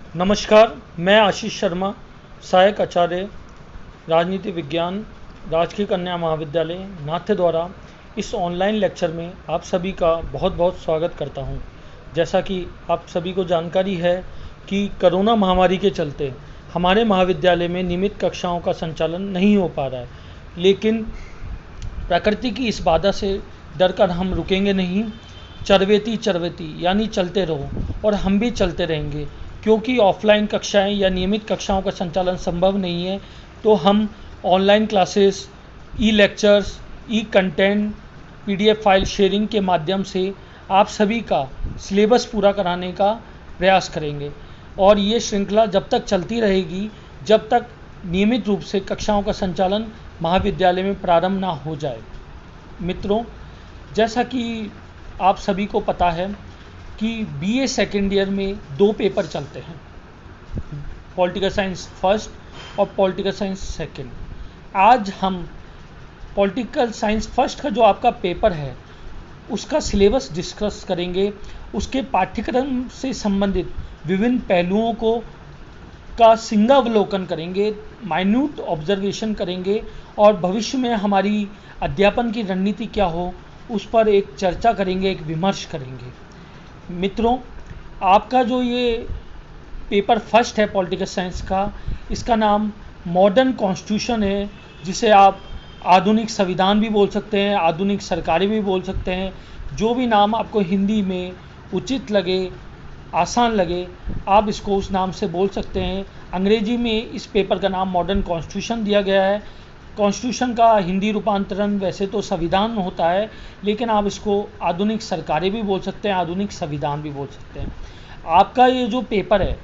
नमस्कार, मैं आशीष शर्मा, सहायक आचार्य राजनीति विज्ञान, राजकीय कन्या महाविद्यालय नाथ्य द्वारा इस ऑनलाइन लेक्चर में आप सभी का बहुत बहुत स्वागत करता हूं। जैसा कि आप सभी को जानकारी है कि कोरोना महामारी के चलते हमारे महाविद्यालय में नियमित कक्षाओं का संचालन नहीं हो पा रहा है, लेकिन प्रकृति की इस बाधा से डरकर हम रुकेंगे नहीं। चरवेती चरवेती यानी चलते रहो, और हम भी चलते रहेंगे, क्योंकि ऑफलाइन कक्षाएं या नियमित कक्षाओं का संचालन संभव नहीं है। तो हम ऑनलाइन क्लासेस, ई लेक्चर्स, ई कंटेंट, पीडीएफ फाइल शेयरिंग के माध्यम से आप सभी का सिलेबस पूरा कराने का प्रयास करेंगे, और ये श्रृंखला जब तक चलती रहेगी जब तक नियमित रूप से कक्षाओं का संचालन महाविद्यालय में प्रारंभ ना हो जाए। मित्रों, जैसा कि आप सभी को पता है कि बीए सेकेंड ईयर में 2 पेपर चलते हैं, पॉलिटिकल साइंस फर्स्ट और पॉलिटिकल साइंस सेकेंड। आज हम पॉलिटिकल साइंस फर्स्ट का जो आपका पेपर है उसका सिलेबस डिस्कस करेंगे, उसके पाठ्यक्रम से संबंधित विभिन्न पहलुओं को का सिंहावलोकन करेंगे, माइन्यूट ऑब्जर्वेशन करेंगे, और भविष्य में हमारी अध्यापन की रणनीति क्या हो उस पर एक चर्चा करेंगे, एक विमर्श करेंगे। मित्रों, आपका जो ये पेपर फर्स्ट है पॉलिटिकल साइंस का, इसका नाम मॉडर्न कॉन्स्टिट्यूशन है, जिसे आप आधुनिक संविधान भी बोल सकते हैं, आधुनिक सरकारें भी बोल सकते हैं। जो भी नाम आपको हिंदी में उचित लगे, आसान लगे, आप इसको उस नाम से बोल सकते हैं। अंग्रेजी में इस पेपर का नाम मॉडर्न कॉन्स्टिट्यूशन दिया गया है। कॉन्स्टिट्यूशन का हिंदी रूपांतरण वैसे तो संविधान होता है, लेकिन आप इसको आधुनिक सरकारें भी बोल सकते हैं, आधुनिक संविधान भी बोल सकते हैं। आपका ये जो पेपर है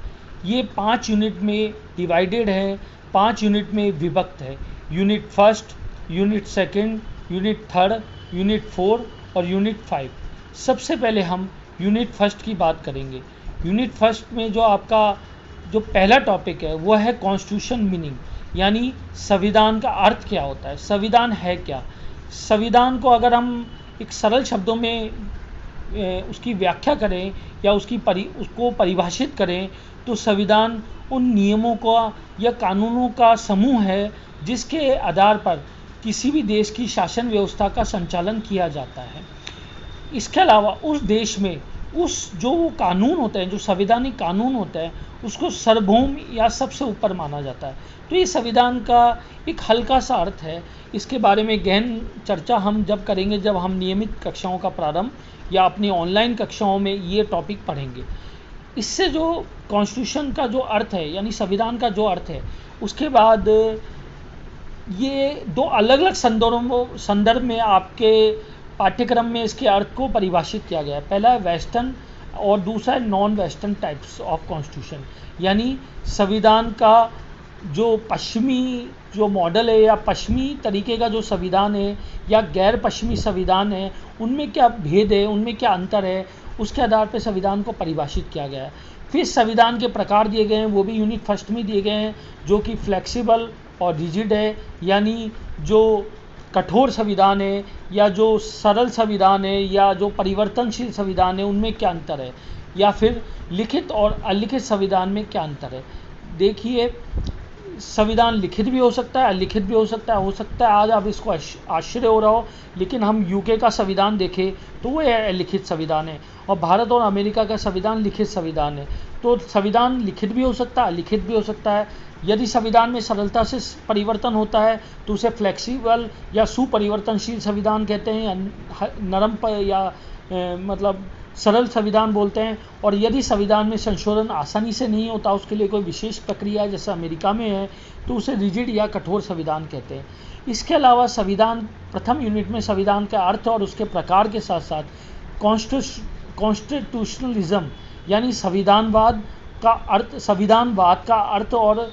ये 5 यूनिट में डिवाइडेड है, 5 यूनिट में विभक्त है। Unit first, unit second, unit third, unit 4 और यूनिट 5। सबसे पहले हम यूनिट फर्स्ट की बात करेंगे। यूनिट फर्स्ट में जो आपका जो पहला टॉपिक है वो है कॉन्स्टिट्यूशन मीनिंग, यानी संविधान का अर्थ क्या होता है, संविधान है क्या। संविधान को अगर हम एक सरल शब्दों में उसकी व्याख्या करें या उसको परिभाषित करें तो संविधान उन नियमों का या कानूनों का समूह है जिसके आधार पर किसी भी देश की शासन व्यवस्था का संचालन किया जाता है। इसके अलावा उस देश में उस जो कानून होते हैं, जो संवैधानिक कानून होते हैं, उसको सार्वभौम या सबसे ऊपर माना जाता है। तो ये संविधान का एक हल्का सा अर्थ है। इसके बारे में गहन चर्चा हम जब करेंगे जब हम नियमित कक्षाओं का प्रारंभ या अपनी ऑनलाइन कक्षाओं में ये टॉपिक पढ़ेंगे। इससे जो कॉन्स्टिट्यूशन का जो अर्थ है यानी संविधान का जो अर्थ है, उसके बाद ये 2 अलग अलग संदर्भ में आपके पाठ्यक्रम में इसके अर्थ को परिभाषित किया गया है। पहला है वेस्टर्न और दूसरा है non western types of constitution, यानी संविधान का जो पश्चिमी जो मॉडल है या पश्चिमी तरीके का जो संविधान है या गैर पश्चिमी संविधान है, उनमें क्या भेद है, उनमें क्या अंतर है, उसके आधार पर संविधान को परिभाषित किया गया है। फिर संविधान के प्रकार दिए गए हैं, वो भी यूनिट फर्स्ट में दिए गए हैं, जो कि फ्लेक्सिबल और रिजिड है, यानी जो कठोर संविधान है या जो सरल संविधान है या जो परिवर्तनशील संविधान है, उनमें क्या अंतर है, या फिर लिखित और अलिखित संविधान में क्या अंतर है। देखिए, संविधान लिखित भी हो सकता है, अलिखित भी हो सकता है आज आप इसको आश्चर्य हो रहा हो, लेकिन हम यूके का संविधान देखें तो वो लिखित संविधान है, और भारत और अमेरिका का संविधान लिखित संविधान है। तो संविधान लिखित भी हो सकता है, अलिखित भी हो सकता है। यदि संविधान में सरलता से परिवर्तन होता है तो उसे फ्लेक्सिबल या सुपरिवर्तनशील संविधान कहते हैं, या नरम या मतलब सरल संविधान बोलते हैं। और यदि संविधान में संशोधन आसानी से नहीं होता, उसके लिए कोई विशेष प्रक्रिया है जैसे अमेरिका में है, तो उसे रिजिड या कठोर संविधान कहते हैं। इसके अलावा संविधान प्रथम यूनिट में संविधान का अर्थ और उसके प्रकार के साथ साथ कॉन्स्टिट्यूशनलिज्म यानी संविधानवाद का अर्थ और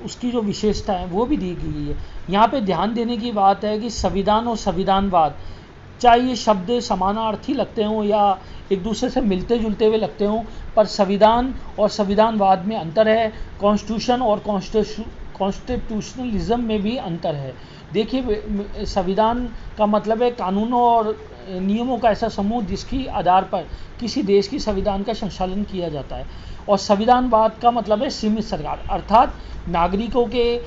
उसकी जो विशेषता है वो भी दी गई है। यहाँ पे ध्यान देने की बात है कि संविधान और संविधानवाद, चाहे ये शब्द समानार्थी लगते हों या एक दूसरे से मिलते जुलते हुए लगते हों, पर संविधान और संविधानवाद में अंतर है। कॉन्स्टिट्यूशन और कॉन्स्टिट्यूशनलिज्म में भी अंतर है। देखिए, संविधान का मतलब है कानूनों और नियमों का ऐसा समूह जिसकी आधार पर किसी देश की संविधान का संचालन किया जाता है। और संविधानवाद का मतलब है सीमित सरकार, अर्थात नागरिकों के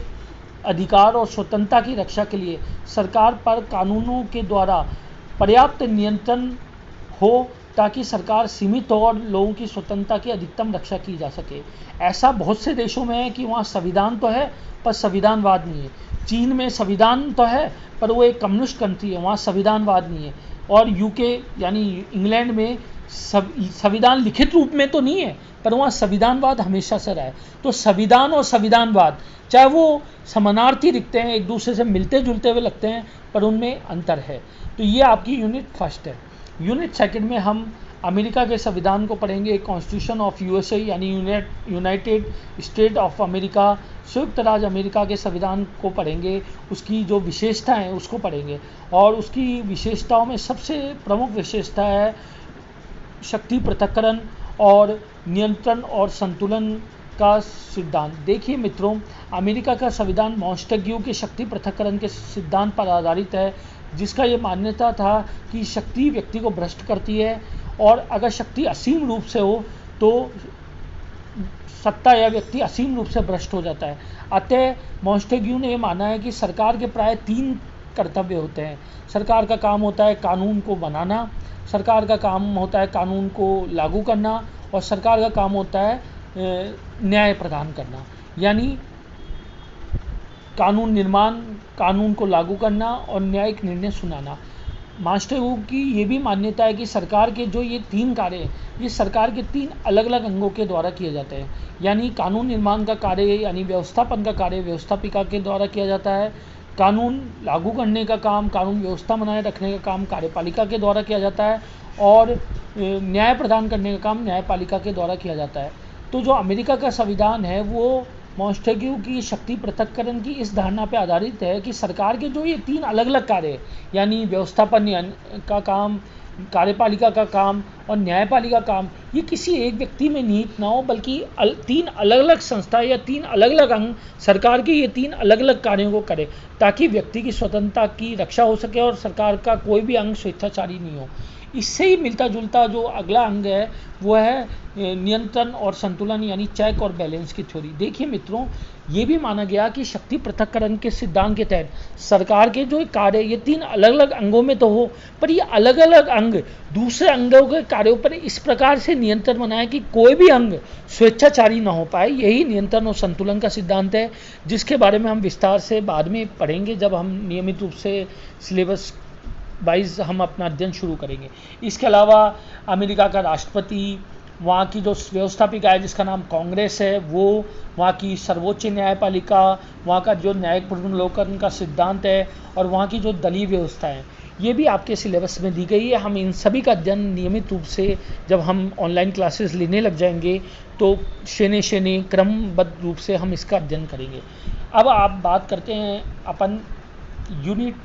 अधिकार और स्वतंत्रता की रक्षा के लिए सरकार पर कानूनों के द्वारा पर्याप्त नियंत्रण हो ताकि सरकार सीमित हो और लोगों की स्वतंत्रता की अधिकतम रक्षा की जा सके। ऐसा बहुत से देशों में है कि वहाँ संविधान तो है पर संविधानवाद नहीं है। चीन में संविधान तो है पर वो एक कम्युनिस्ट कंट्री है, वहाँ संविधानवाद नहीं है। और यूके यानी इंग्लैंड में संविधान लिखित रूप में तो नहीं है पर वहाँ संविधानवाद हमेशा से रहा है। तो संविधान और संविधानवाद चाहे वो समानार्थी दिखते हैं, एक दूसरे से मिलते जुलते हुए लगते हैं, पर उनमें अंतर है। तो ये आपकी यूनिट फर्स्ट है। यूनिट सेकंड में हम अमेरिका के संविधान को पढ़ेंगे, कॉन्स्टिट्यूशन ऑफ यूएसए यानी यूनाइटेड स्टेट ऑफ अमेरिका, संयुक्त राज्य अमेरिका के संविधान को पढ़ेंगे, उसकी जो विशेषता है उसको पढ़ेंगे। और उसकी विशेषताओं में सबसे प्रमुख विशेषता है शक्ति पृथक्करण और नियंत्रण और संतुलन का सिद्धांत। देखिए मित्रों, अमेरिका का संविधान मॉन्टेग्यू के शक्ति पृथक्करण के सिद्धांत पर आधारित है, जिसका ये मान्यता था कि शक्ति व्यक्ति को भ्रष्ट करती है और अगर शक्ति असीम रूप से हो तो सत्ता या व्यक्ति असीम रूप से भ्रष्ट हो जाता है। अतः मॉन्टेग्यू ने माना है कि सरकार के प्राय 3 कर्तव्य होते हैं। सरकार का काम होता है कानून को बनाना, सरकार का काम होता है कानून को लागू करना, और सरकार का काम होता है न्याय प्रदान करना, यानी कानून निर्माण, कानून को लागू करना और न्यायिक निर्णय सुनाना। मॉन्टेग्यू की ये भी मान्यता है कि सरकार के जो ये 3 कार्य हैं, ये सरकार के 3 अलग अलग अंगों के द्वारा किए जाते हैं। यानी कानून निर्माण का कार्य यानी व्यवस्थापन का कार्य व्यवस्थापिका के द्वारा किया जाता है, कानून लागू करने का काम, कानून व्यवस्था बनाए रखने का काम कार्यपालिका के द्वारा किया जाता है, और न्याय प्रदान करने का काम न्यायपालिका के द्वारा किया जाता है। तो जो अमेरिका का संविधान है वो मॉन्टेग्यू की शक्ति पृथक्करण की इस धारणा पर आधारित है कि सरकार के जो ये 3 अलग अलग कार्य यानी व्यवस्थापन का काम, कार्यपालिका का काम और न्यायपालिका काम, ये किसी एक व्यक्ति में निहित ना हो, बल्कि 3 अलग अलग संस्था या 3 अलग अलग अंग सरकार के ये 3 अलग अलग कार्यों को करे, ताकि व्यक्ति की स्वतंत्रता की रक्षा हो सके और सरकार का कोई भी अंग स्वेच्छाचारी नहीं हो। इससे ही मिलता जुलता जो अगला अंग है वो है नियंत्रण और संतुलन यानी चेक और बैलेंस की थ्योरी। देखिए मित्रों, ये भी माना गया कि शक्ति पृथक्करण के सिद्धांत के तहत सरकार के जो कार्य ये 3 अलग अलग अंगों में तो हो, पर ये अलग अलग अंग दूसरे अंगों के कार्यों पर इस प्रकार से नियंत्रण बनाए कि कोई भी अंग स्वेच्छाचारी ना हो पाए। यही नियंत्रण और संतुलन का सिद्धांत है, जिसके बारे में हम विस्तार से बाद में पढ़ेंगे जब हम नियमित रूप से सिलेबस वाइज हम अपना अध्ययन शुरू करेंगे। इसके अलावा अमेरिका का राष्ट्रपति, वहाँ की जो व्यवस्थापिका है जिसका नाम कांग्रेस है, वो वहाँ की सर्वोच्च न्यायपालिका, वहाँ का जो न्यायिक पुनर्विलोकन का सिद्धांत है, और वहाँ की जो दलीय व्यवस्था है, ये भी आपके सिलेबस में दी गई है। हम इन सभी का अध्ययन नियमित रूप से जब हम ऑनलाइन क्लासेस लेने लग जाएंगे तो शेने क्रमबद्ध रूप से हम इसका अध्ययन करेंगे। अब आप बात करते हैं अपन यूनिट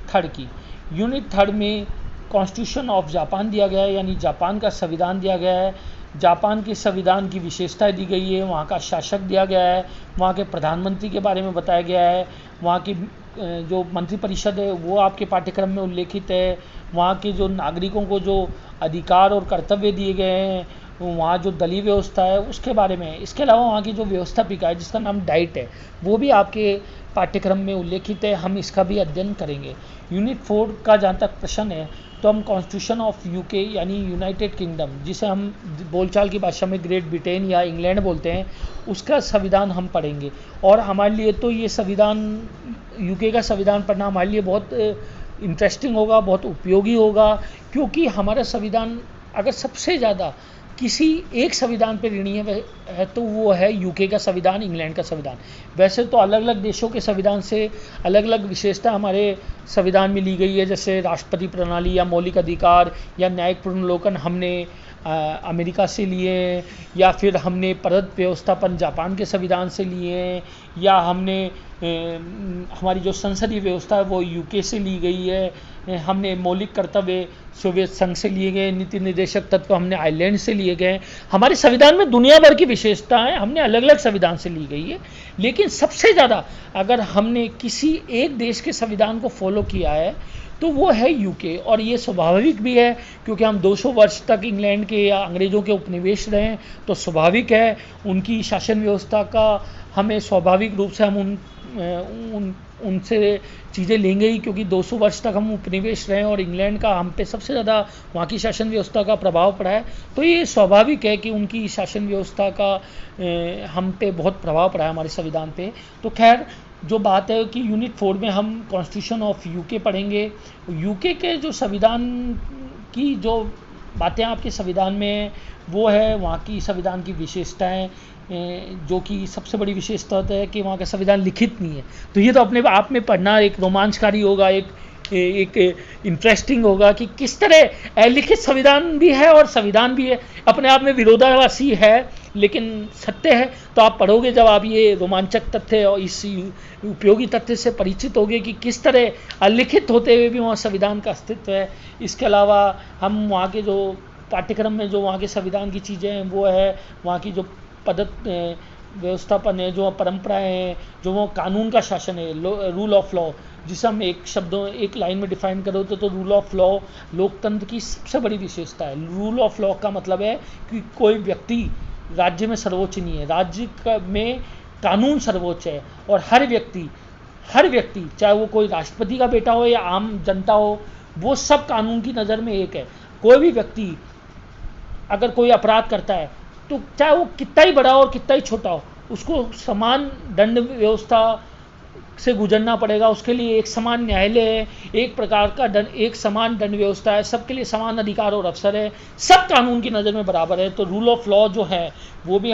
3 की। यूनिट 3 में कॉन्स्टिट्यूशन ऑफ जापान दिया गया है, यानी जापान का संविधान दिया गया है। जापान के संविधान की विशेषताएं दी गई है, वहाँ का शासक दिया गया है, वहाँ के प्रधानमंत्री के बारे में बताया गया है, वहाँ की जो मंत्रिपरिषद है वो आपके पाठ्यक्रम में उल्लेखित है, वहाँ के जो नागरिकों को जो अधिकार और कर्तव्य दिए गए हैं, वहाँ जो दलीय व्यवस्था है उसके बारे में है। इसके अलावा वहाँ की जो व्यवस्थापिका है जिसका नाम डाइट है वो भी आपके पाठ्यक्रम में उल्लेखित है, हम इसका भी अध्ययन करेंगे। यूनिट 4 का जहाँ तक प्रश्न है तो हम कॉन्स्टिट्यूशन ऑफ यूके यानी यूनाइटेड किंगडम, जिसे हम बोलचाल की भाषा में ग्रेट ब्रिटेन या इंग्लैंड बोलते हैं, उसका संविधान हम पढ़ेंगे। और हमारे लिए तो ये संविधान, यूके का संविधान पढ़ना हमारे लिए बहुत इंटरेस्टिंग होगा, बहुत उपयोगी होगा, क्योंकि हमारा संविधान अगर सबसे ज़्यादा किसी एक संविधान पर ऋणी है तो वो है यूके का संविधान, इंग्लैंड का संविधान। वैसे तो अलग अलग देशों के संविधान से अलग अलग विशेषता हमारे संविधान में ली गई है, जैसे राष्ट्रपति प्रणाली या मौलिक अधिकार या न्यायिक पुनर्विलोकन हमने अमेरिका से लिए, या फिर हमने परत व्यवस्थापन जापान के संविधान से लिए, या हमने हमारी जो संसदीय व्यवस्था है वो यूके से ली गई है, हमने मौलिक कर्तव्य सोवियत संघ से लिए गए, नीति निर्देशक तत्व हमने आयरलैंड से लिए गए। हमारे संविधान में दुनिया भर की विशेषताएं हमने अलग अलग संविधान से ली गई है, लेकिन सबसे ज़्यादा अगर हमने किसी एक देश के संविधान को फॉलो किया है तो वो है यूके। और ये स्वाभाविक भी है क्योंकि हम 200 वर्ष तक इंग्लैंड के या अंग्रेज़ों के उपनिवेश रहे हैं, तो स्वाभाविक है उनकी शासन व्यवस्था का हमें स्वाभाविक रूप से हम उनसे चीज़ें लेंगे ही, क्योंकि 200 वर्ष तक हम उपनिवेश रहे हैं और इंग्लैंड का हम पे सबसे ज़्यादा वहाँ की शासन व्यवस्था का प्रभाव पड़ा है। तो ये स्वाभाविक है कि उनकी शासन व्यवस्था का हम पे बहुत प्रभाव पड़ा है, हमारे संविधान पे। तो खैर जो बात है कि यूनिट 4 में हम कॉन्स्टिट्यूशन ऑफ यूके पढ़ेंगे। यूके के जो संविधान की जो बातें आपके संविधान में वो है वहाँ की संविधान की विशेषताएं, जो कि सबसे बड़ी विशेषता है कि वहाँ का संविधान लिखित नहीं है। तो ये तो अपने आप में पढ़ना एक रोमांचकारी होगा, एक इंटरेस्टिंग होगा कि किस तरह अलिखित संविधान भी है और संविधान भी है, अपने आप में विरोधाभासी है लेकिन सत्य है। तो आप पढ़ोगे जब आप ये रोमांचक तथ्य और इस उपयोगी तथ्य से परिचित होगे कि किस तरह अलिखित होते हुए भी वहाँ संविधान का अस्तित्व है। इसके अलावा हम वहाँ के जो पाठ्यक्रम में जो वहाँ के संविधान की चीज़ें हैं वो है वहाँ की जो पद्धति व्यवस्थापन है, जो परंपराएं हैं, जो वो कानून का शासन है, रूल ऑफ लॉ, जिसे हम एक लाइन में डिफाइन करो तो रूल ऑफ लॉ लोकतंत्र की सबसे बड़ी विशेषता है। रूल ऑफ लॉ का मतलब है कि कोई व्यक्ति राज्य में सर्वोच्च नहीं है, राज्य में कानून सर्वोच्च है और हर व्यक्ति चाहे वो कोई राष्ट्रपति का बेटा हो या आम जनता हो, वो सब कानून की नज़र में एक है। कोई भी व्यक्ति अगर कोई अपराध करता है तो चाहे वो कितना ही बड़ा और कितना ही छोटा हो, उसको समान दंड व्यवस्था से गुजरना पड़ेगा। उसके लिए एक समान न्यायालय है, एक प्रकार का एक समान दंड व्यवस्था है, सबके लिए समान अधिकार और अवसर है, सब कानून की नज़र में बराबर है। तो रूल ऑफ लॉ जो है वो भी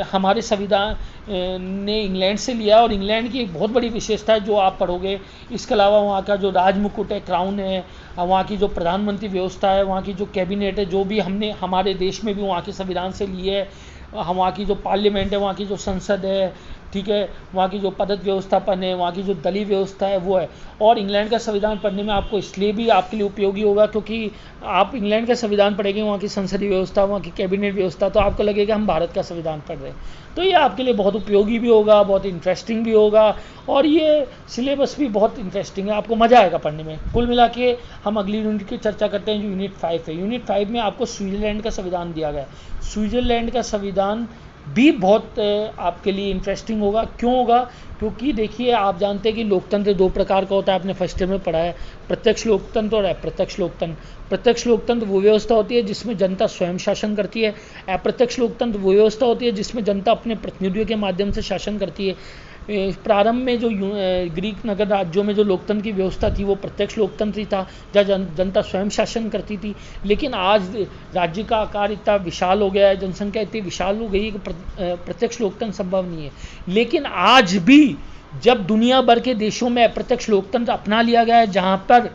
हमारे संविधान ने इंग्लैंड से लिया और इंग्लैंड की एक बहुत बड़ी विशेषता है जो आप पढ़ोगे। इसके अलावा वहाँ का जो राजमुकुट है, क्राउन है, वहाँ की जो प्रधानमंत्री व्यवस्था है, वहाँ की जो कैबिनेट है, जो भी हमने हमारे देश में भी वहाँ के संविधान से लिए है, वहाँ की जो पार्लियामेंट है, वहाँ की जो संसद है, ठीक है, वहाँ की जो पद्धति व्यवस्थापन है, वहाँ की जो दलीय व्यवस्था है वो है। और इंग्लैंड का संविधान पढ़ने में आपको इसलिए भी आपके लिए उपयोगी होगा क्योंकि आप इंग्लैंड का संविधान पढ़ेंगे, वहाँ की संसदीय व्यवस्था, वहाँ की कैबिनेट व्यवस्था, तो आपको लगेगा हम भारत का संविधान पढ़ रहे हैं। तो ये आपके लिए बहुत उपयोगी भी होगा, बहुत इंटरेस्टिंग भी होगा और ये सिलेबस भी बहुत इंटरेस्टिंग है, आपको मज़ा आएगा पढ़ने में। कुल मिला के हम अगली यूनिट की चर्चा करते हैं जो यूनिट 5 है। यूनिट 5 में आपको स्विट्ज़रलैंड का संविधान दिया गया है। स्विट्ज़रलैंड का संविधान भी बहुत आपके लिए इंटरेस्टिंग होगा। क्यों होगा? क्योंकि देखिए आप जानते हैं कि लोकतंत्र दो प्रकार का होता है, आपने फर्स्ट ईयर में पढ़ा है, प्रत्यक्ष लोकतंत्र और अप्रत्यक्ष लोकतंत्र। प्रत्यक्ष लोकतंत्र वो व्यवस्था होती है जिसमें जनता स्वयं शासन करती है। अप्रत्यक्ष लोकतंत्र वो व्यवस्था होती है जिसमें जनता अपने प्रतिनिधियों के माध्यम से शासन करती है। प्रारंभ में जो ग्रीक नगर राज्यों में जो लोकतंत्र की व्यवस्था थी वो प्रत्यक्ष लोकतंत्र ही था, जहाँ जनता स्वयं शासन करती थी। लेकिन आज राज्य का आकार इतना विशाल हो गया है, जनसंख्या इतनी विशाल हो गई है कि प्रत्यक्ष लोकतंत्र संभव नहीं है। लेकिन आज भी जब दुनिया भर के देशों में अप्रत्यक्ष लोकतंत्र अपना लिया गया है, जहाँ पर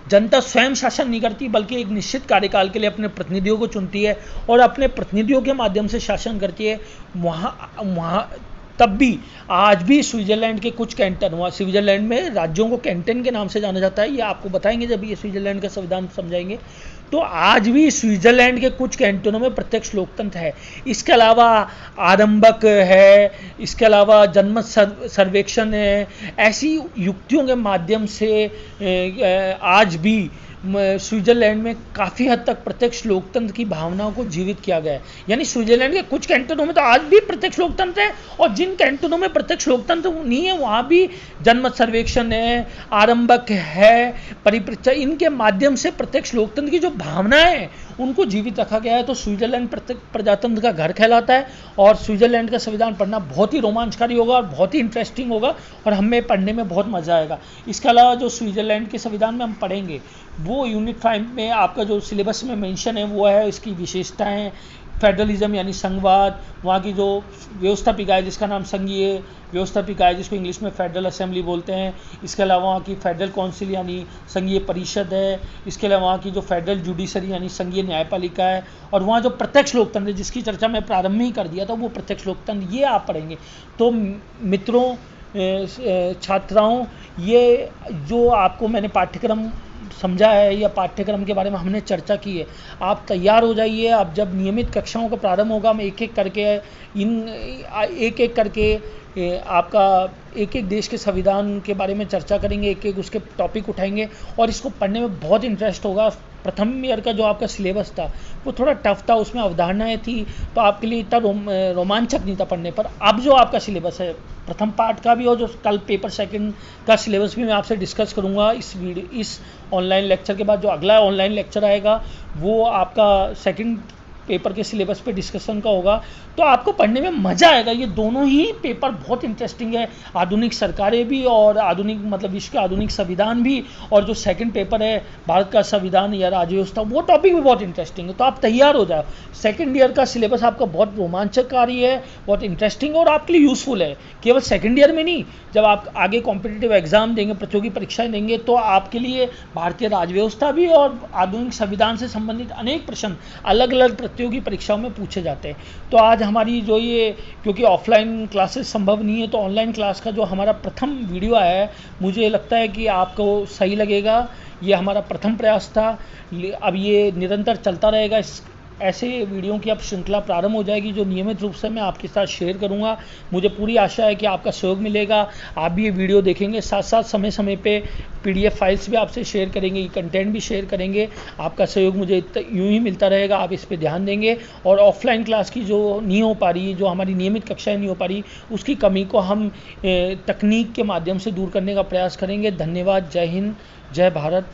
जनता स्वयं शासन नहीं करती बल्कि एक निश्चित कार्यकाल के लिए अपने प्रतिनिधियों को चुनती है और अपने प्रतिनिधियों के माध्यम से शासन करती है, वहाँ तब भी आज भी स्विट्ज़रलैंड के कुछ कैंटन, वहाँ स्विट्ज़रलैंड में राज्यों को कैंटन के नाम से जाना जाता है, ये आपको बताएंगे जब ये स्विट्ज़रलैंड का संविधान समझाएंगे। तो आज भी स्विट्ज़रलैंड के कुछ कैंटनों में प्रत्यक्ष लोकतंत्र है। इसके अलावा आरंभक है, इसके अलावा जनमत सर्वेक्षण है, ऐसी युक्तियों के माध्यम से आज भी स्विट्ज़रलैंड में काफ़ी हद तक प्रत्यक्ष लोकतंत्र की भावनाओं को जीवित किया गया है। यानी स्विट्ज़रलैंड के कुछ कैंटनों में तो आज भी प्रत्यक्ष लोकतंत्र है और जिन कैंटनों में प्रत्यक्ष लोकतंत्र नहीं है वहाँ भी जनमत सर्वेक्षण है, आरंभक है, परिपृच्छा, इनके माध्यम से प्रत्यक्ष लोकतंत्र की जो भावनाएं हैं उनको जीवित रखा गया है। तो स्विट्ज़रलैंड प्रत्यक्ष प्रजातंत्र का घर कहलाता है और स्विट्ज़रलैंड का संविधान पढ़ना बहुत ही रोमांचकारी होगा और बहुत ही इंटरेस्टिंग होगा और हमें पढ़ने में बहुत मज़ा आएगा। इसके अलावा जो स्विट्ज़रलैंड के संविधान में हम पढ़ेंगे वो यूनिट 5 में आपका जो सिलेबस में मेंशन है वो है इसकी विशेषताएं, फेडरलिज्म यानी संघवाद, वहाँ की जो व्यवस्थापिका है जिसका नाम संघीय व्यवस्थापिका है जिसको इंग्लिश में फेडरल असेंबली बोलते हैं। इसके अलावा वहाँ की फेडरल काउंसिल यानी संघीय परिषद है। इसके अलावा वहाँ की जो फेडरल जुडिशरी यानी संघीय न्यायपालिका है और वहाँ जो प्रत्यक्ष लोकतंत्र जिसकी चर्चा मैं प्रारंभ में ही कर दिया था वो प्रत्यक्ष लोकतंत्र, ये आप पढ़ेंगे। तो मित्रों, छात्राओं, ये जो आपको मैंने पाठ्यक्रम समझा है या पाठ्यक्रम के बारे में हमने चर्चा की है, आप तैयार हो जाइए। अब जब नियमित कक्षाओं का प्रारंभ होगा, हम एक एक करके आपका एक एक देश के संविधान के बारे में चर्चा करेंगे, एक एक उसके टॉपिक उठाएंगे और इसको पढ़ने में बहुत इंटरेस्ट होगा। प्रथम ईयर का जो आपका सिलेबस था वो थोड़ा टफ था, उसमें अवधारणाएं थी, तो आपके लिए इतना रोमांचक नहीं था पढ़ने पर। अब जो आपका सिलेबस है प्रथम पार्ट का भी, और जो कल पेपर सेकंड का सिलेबस भी मैं आपसे डिस्कस करूंगा इस ऑनलाइन लेक्चर के बाद। जो अगला ऑनलाइन लेक्चर आएगा वो आपका सेकंड पेपर के सिलेबस पे डिस्कशन का होगा, तो आपको पढ़ने में मज़ा आएगा। ये दोनों ही पेपर बहुत इंटरेस्टिंग है, आधुनिक सरकारें भी और आधुनिक मतलब विश्व के आधुनिक संविधान भी, और जो सेकंड पेपर है भारत का संविधान या राज्य व्यवस्था, वो टॉपिक भी बहुत इंटरेस्टिंग है। तो आप तैयार हो जाओ, सेकेंड ईयर का सिलेबस आपका बहुत रोमांचकारी है, बहुत इंटरेस्टिंग और आपके लिए यूज़फुल है। केवल सेकेंड ईयर में नहीं, जब आप आगे कॉम्पिटिटिव एग्जाम देंगे, प्रतियोगी परीक्षाएं देंगे, तो आपके लिए भारतीय राज्य व्यवस्था भी और आधुनिक संविधान से संबंधित अनेक प्रश्न अलग अलग प्रतियोगी परीक्षाओं में पूछे जाते हैं। तो आज हमारी जो ये, क्योंकि ऑफलाइन क्लासेस संभव नहीं है, तो ऑनलाइन क्लास का जो हमारा प्रथम वीडियो आया है, मुझे लगता है कि आपको सही लगेगा। ये हमारा प्रथम प्रयास था, अब ये निरंतर चलता रहेगा। ऐसे वीडियो की अब श्रृंखला प्रारंभ हो जाएगी जो नियमित रूप से मैं आपके साथ शेयर करूंगा। मुझे पूरी आशा है कि आपका सहयोग मिलेगा, आप भी ये वीडियो देखेंगे, साथ साथ समय समय पे PDF फाइल्स भी आपसे शेयर करेंगे, कंटेंट भी शेयर करेंगे। आपका सहयोग मुझे यूं ही मिलता रहेगा, आप इस पर ध्यान देंगे। और ऑफलाइन क्लास की जो नहीं हो पा रही, जो हमारी नियमित कक्षाएँ नहीं हो पा रही, उसकी कमी को हम तकनीक के माध्यम से दूर करने का प्रयास करेंगे। धन्यवाद। जय हिंद, जय भारत।